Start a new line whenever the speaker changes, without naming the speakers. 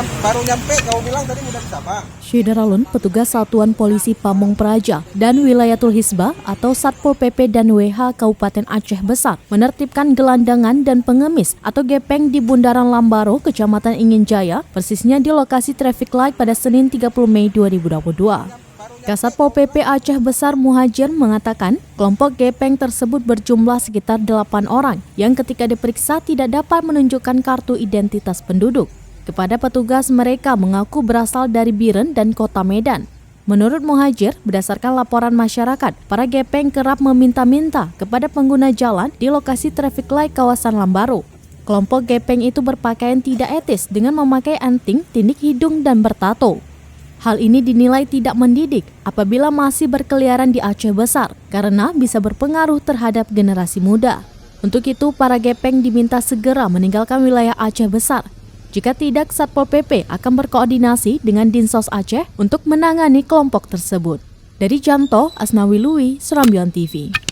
baru nyampe, kau bilang tadi udah di Sabang.
Syederalun, petugas Satuan Polisi Pamong Praja dan Wilayatul Hisbah atau Satpol PP dan WH Kabupaten Aceh Besar menertibkan gelandangan dan pengemis atau gepeng di Bundaran Lambaro, Kecamatan Inginjaya, persisnya di lokasi traffic light pada Senin 30 Mei 2022. Kasatpol PP Aceh Besar Muhajir mengatakan kelompok gepeng tersebut berjumlah sekitar 8 orang yang ketika diperiksa tidak dapat menunjukkan kartu identitas penduduk. Kepada petugas, mereka mengaku berasal dari Biren dan Kota Medan. Menurut Muhajir, berdasarkan laporan masyarakat, para gepeng kerap meminta-minta kepada pengguna jalan di lokasi traffic light kawasan Lambaro. Kelompok gepeng itu berpakaian tidak etis dengan memakai anting, tindik hidung, dan bertato. Hal ini dinilai tidak mendidik apabila masih berkeliaran di Aceh Besar karena bisa berpengaruh terhadap generasi muda. Untuk itu, para gepeng diminta segera meninggalkan wilayah Aceh Besar. Jika tidak, Satpol PP akan berkoordinasi dengan Dinsos Aceh untuk menangani kelompok tersebut. Dari Janto, Asnawi Lui, Serambion TV.